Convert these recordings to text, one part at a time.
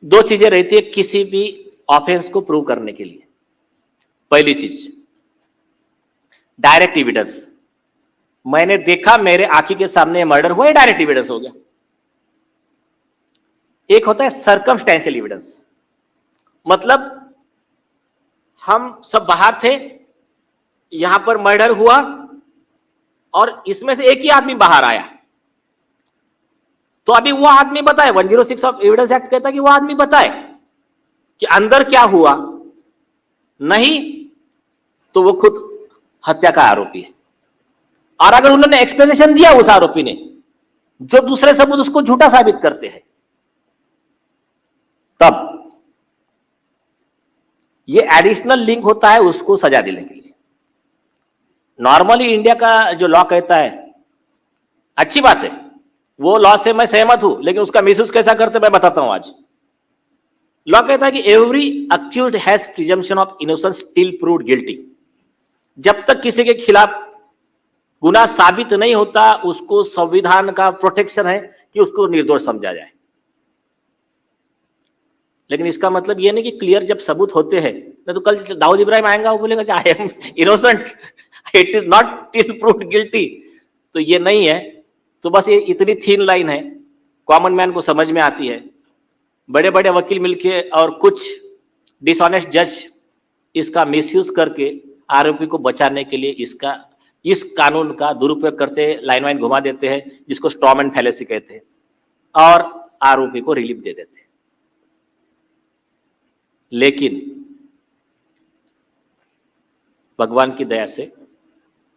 दो चीजें रहती है किसी भी ऑफेंस को प्रूव करने के लिए। पहली चीज डायरेक्ट एविडेंस, मैंने देखा मेरे आंखी के सामने मर्डर हुआ, डायरेक्ट एविडेंस हो गया। एक होता है सर्कमस्टेंशियल एविडेंस, मतलब हम सब बाहर थे, यहां पर मर्डर हुआ और इसमें से एक ही आदमी बाहर आया, तो अभी वो आदमी बताए, 106 ऑफ एविडेंस एक्ट कहता है कि वो आदमी बताए कि अंदर क्या हुआ, नहीं तो वो खुद हत्या का आरोपी है। और अगर उन्होंने एक्सप्लेनेशन दिया उस आरोपी ने, जो दूसरे सबूत उसको झूठा साबित करते हैं, तब ये एडिशनल लिंक होता है उसको सजा देने के लिए। नॉर्मली इंडिया का जो लॉ कहता है, अच्छी बात है, वो लॉ से मैं सहमत हूं, लेकिन उसका मिसयूज कैसा करते मैं बताता हूं आज। लॉ कहता है कि every accused has presumption of innocence till proved guilty. जब तक किसी के खिलाफ गुनाह साबित नहीं होता, उसको संविधान का प्रोटेक्शन है कि उसको निर्दोष समझा जाए। लेकिन इसका मतलब यह नहीं कि क्लियर जब सबूत होते हैं, नहीं तो कल दाऊद इब्राहिम आएगा, वो बोलेगा कि I am innocent, it is not till proved guilty. तो ये नहीं है। तो बस ये इतनी थीन लाइन है, कॉमन मैन को समझ में आती है। बड़े बड़े वकील मिलके और कुछ डिसऑनेस्ट जज इसका मिसयूज करके आरोपी को बचाने के लिए इस कानून का दुरुपयोग करते, लाइन वाइन घुमा देते हैं, जिसको स्ट्रॉमैन फैलेसी कहते हैं, और आरोपी को रिलीफ दे देते हैं। लेकिन भगवान की दया से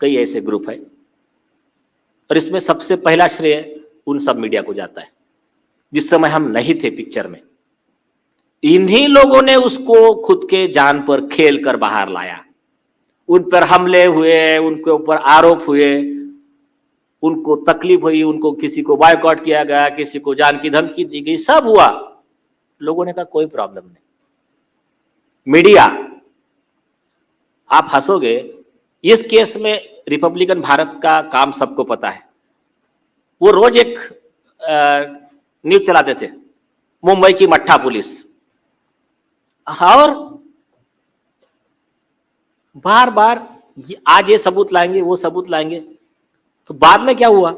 कई ऐसे ग्रुप है, और इसमें सबसे पहला श्रेय उन सब मीडिया को जाता है जिस समय हम नहीं थे पिक्चर में। इन्हीं लोगों ने उसको खुद के जान पर खेल कर बाहर लाया। उन पर हमले हुए, उनके ऊपर आरोप हुए, उनको तकलीफ हुई, उनको किसी को बॉयकॉट किया गया, किसी को जान की धमकी दी गई, सब हुआ। लोगों ने कहा कोई प्रॉब्लम नहीं। मीडिया, आप हंसोगे, इस केस में रिपब्लिकन भारत का काम सबको पता है। वो रोज एक न्यूज चलाते थे, मुंबई की मट्ठा पुलिस, और बार बार आज ये सबूत लाएंगे, वो सबूत लाएंगे। तो बाद में क्या हुआ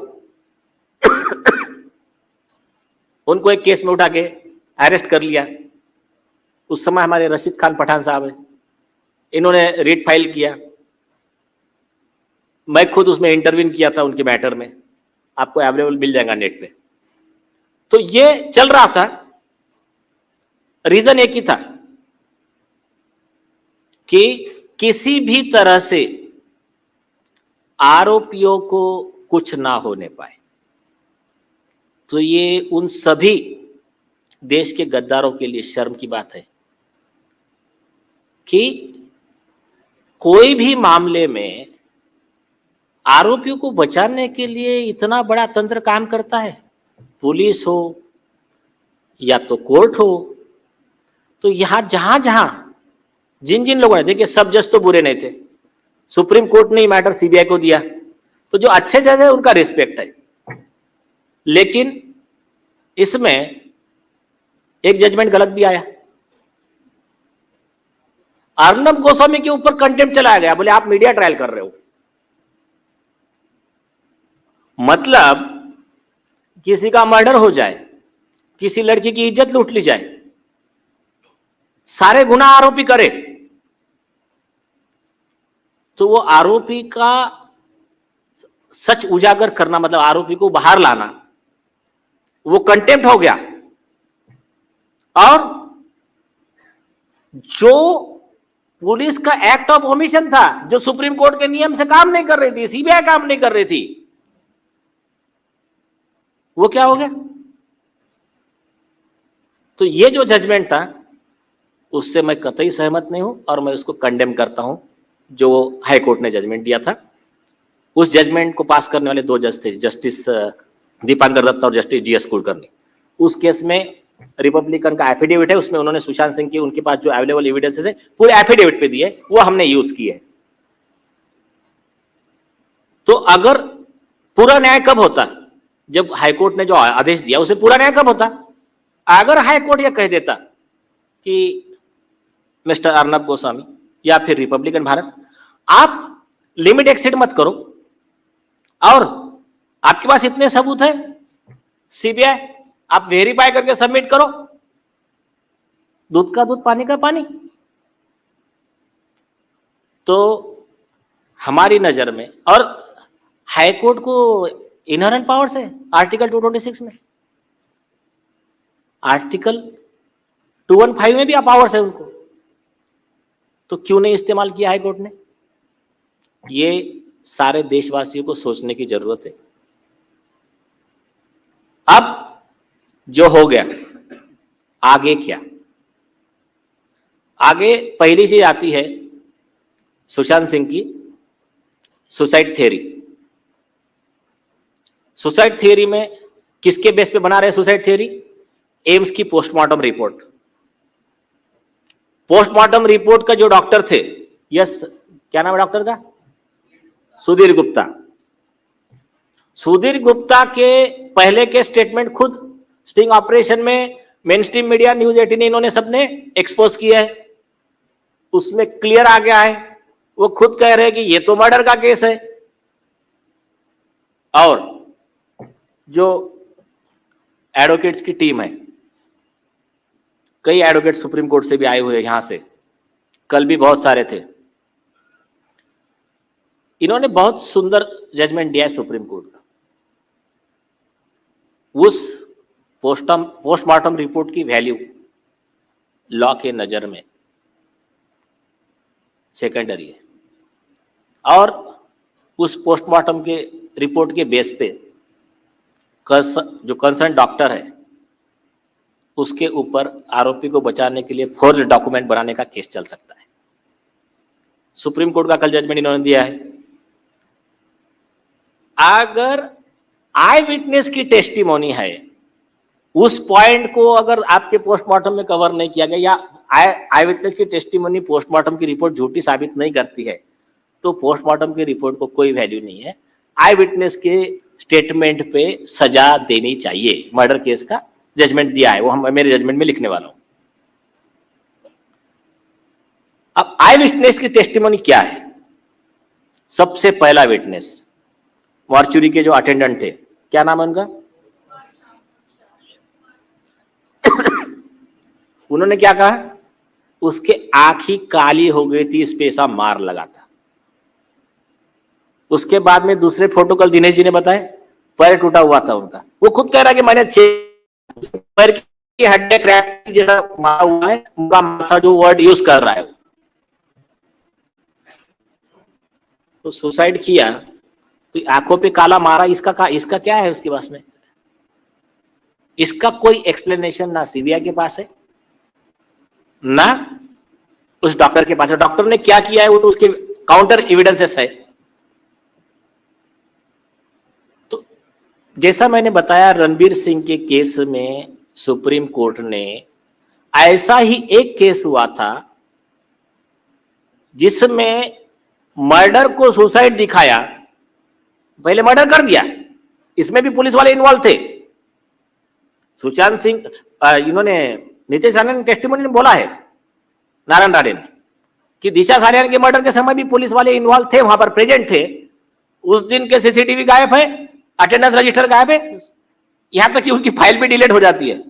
उनको एक केस में उठा के अरेस्ट कर लिया। उस समय हमारे रशीद खान पठान साहब है, इन्होंने रिट फाइल किया। मैं खुद उसमें इंटरव्यू किया था उनके मैटर में, आपको अवेलेबल मिल जाएगा नेट पे। तो ये चल रहा था, रीजन एक ही था कि किसी भी तरह से आरोपियों को कुछ ना होने पाए। तो ये उन सभी देश के गद्दारों के लिए शर्म की बात है कि कोई भी मामले में आरोपियों को बचाने के लिए इतना बड़ा तंत्र काम करता है, पुलिस हो या तो कोर्ट हो। तो यहां जहां जहां जिन जिन लोगों ने, देखिए सब जज तो बुरे नहीं थे, सुप्रीम कोर्ट ने मैटर सीबीआई को दिया, तो जो अच्छे जज है उनका रिस्पेक्ट है। लेकिन इसमें एक जजमेंट गलत भी आया। अर्नब गोस्वामी के ऊपर कंटेम्प्ट चलाया गया, बोले आप मीडिया ट्रायल कर रहे हो। मतलब किसी का मर्डर हो जाए, किसी लड़की की इज्जत लूट ली जाए, सारे गुनाह आरोपी करे, तो वो आरोपी का सच उजागर करना, मतलब आरोपी को बाहर लाना, वो कंटेम्प्ट हो गया। और जो पुलिस का एक्ट ऑफ ओमिशन था, जो सुप्रीम कोर्ट के नियम से काम नहीं कर रही थी, सीबीआई काम नहीं कर रही थी, वो क्या हो गया। तो ये जो जजमेंट था उससे मैं कतई सहमत नहीं हूं, और मैं उसको कंडेम करता हूं जो हाई कोर्ट ने जजमेंट दिया था। उस जजमेंट को पास करने वाले दो जज थे, जस्टिस दीपांकर दत्ता और जस्टिस जीएस कुलकर्णी। उस केस में रिपब्लिकन का एफिडेविट है, उसमें उन्होंने सुशांत सिंह की उनके पास जो अवेलेबल एविडेंसेस है पूरे एफिडेविट पे दिए, वो हमने यूज किए। तो अगर पूरा न्याय कब होता, जब हाईकोर्ट ने जो आदेश दिया उसे पूरा न्याय कब होता, अगर हाई कोर्ट यह कह देता कि मिस्टर अर्नब गोस्वामी या फिर रिपब्लिकन भारत, आप लिमिट एक्सीड मत करो और आपके पास इतने सबूत है, सीबीआई आप वेरीफाई करके सबमिट करो, दूध का दूध पानी का पानी। तो हमारी नजर में, और हाई कोर्ट को इनहेरेंट पावर्स है आर्टिकल 226 में, आर्टिकल 215 में भी पावर्स है उनको, तो क्यों नहीं इस्तेमाल किया हाई कोर्ट ने? ये सारे देशवासियों को सोचने की जरूरत है। अब जो हो गया, आगे क्या? आगे पहली चीज आती है सुशांत सिंह की सुसाइड थियरी। सुसाइड थियरी में किसके बेस पे बना रहे सुसाइड थियरी? एम्स की पोस्टमार्टम रिपोर्ट। पोस्टमार्टम रिपोर्ट का जो डॉक्टर थे, यस, क्या नाम है डॉक्टर का? सुधीर गुप्ता। सुधीर गुप्ता के पहले के स्टेटमेंट खुद स्टिंग ऑपरेशन में मेन स्ट्रीम मीडिया, न्यूज 18 इन्होंने सबने एक्सपोज किया है, उसमें क्लियर आ गया है। वो खुद कह रहे हैं कि ये तो मर्डर का केस है। और जो एडवोकेट्स की टीम है, कई एडवोकेट सुप्रीम कोर्ट से भी आए हुए हैं यहां से, कल भी बहुत सारे थे, इन्होंने बहुत सुंदर जजमेंट दिया है सुप्रीम कोर्ट का। उस पोस्टमार्टम रिपोर्ट की वैल्यू लॉ के नजर में सेकेंडरी है, और उस पोस्टमार्टम के रिपोर्ट के बेस पे जो कंसर्न डॉक्टर है उसके ऊपर आरोपी को बचाने के लिए फोर्ज डॉक्यूमेंट बनाने का केस चल सकता है। सुप्रीम कोर्ट का कल जजमेंट इन्होंने दिया है। अगर आई विटनेस की टेस्टिमोनी है, उस पॉइंट को अगर आपके पोस्टमार्टम में कवर नहीं किया गया, या आई विटनेस की टेस्टिमोनी पोस्टमार्टम की रिपोर्ट झूठी साबित नहीं करती है, तो पोस्टमार्टम की रिपोर्ट को कोई वैल्यू नहीं है। आई विटनेस के स्टेटमेंट पे सजा देनी चाहिए। मर्डर केस का जजमेंट दिया है, वो हम मेरे जजमेंट में लिखने वाला हूं। अब आई विटनेस की टेस्टिमोनी क्या है? सबसे पहला विटनेस मॉर्चुरी के जो अटेंडेंट थे, क्या नाम है उनका? उन्होंने क्या कहा? उसके आंख ही काली हो गई थी, इस पे ऐसा मार लगा था। उसके बाद में दूसरे फोटो कल दिनेश जी ने बताए, पैर टूटा हुआ था उनका। वो खुद कह रहा है कि मैंने पैर की हड्डियां क्रैक जैसा मारा हुआ है, उनका माथा जो वर्ड यूज कर रहा है। तो सुसाइड किया तो आंखों पे काला मारा, इसका क्या है उसके पास में? इसका कोई एक्सप्लेनेशन ना सीबीआई के पास है, ना उस डॉक्टर के पास है। डॉक्टर ने क्या किया है वो तो उसके काउंटर एविडेंसेस है। तो जैसा मैंने बताया, रणबीर सिंह के केस में सुप्रीम कोर्ट ने ऐसा ही एक केस हुआ था जिसमें मर्डर को सुसाइड दिखाया, पहले मर्डर कर दिया, इसमें भी पुलिस वाले इन्वॉल्व थे। सुशांत सिंह, इन्होंने नीतीश राणे ने टेस्टिमोनी में बोला है, नारायण राणे ने, कि दिशा सालियान के मर्डर के समय भी पुलिस वाले इन्वॉल्व थे, वहां पर प्रेजेंट थे। उस दिन के सीसीटीवी गायब है, अटेंडेंस रजिस्टर गायब है, यहां तक कि उनकी फाइल भी डिलीट हो जाती है।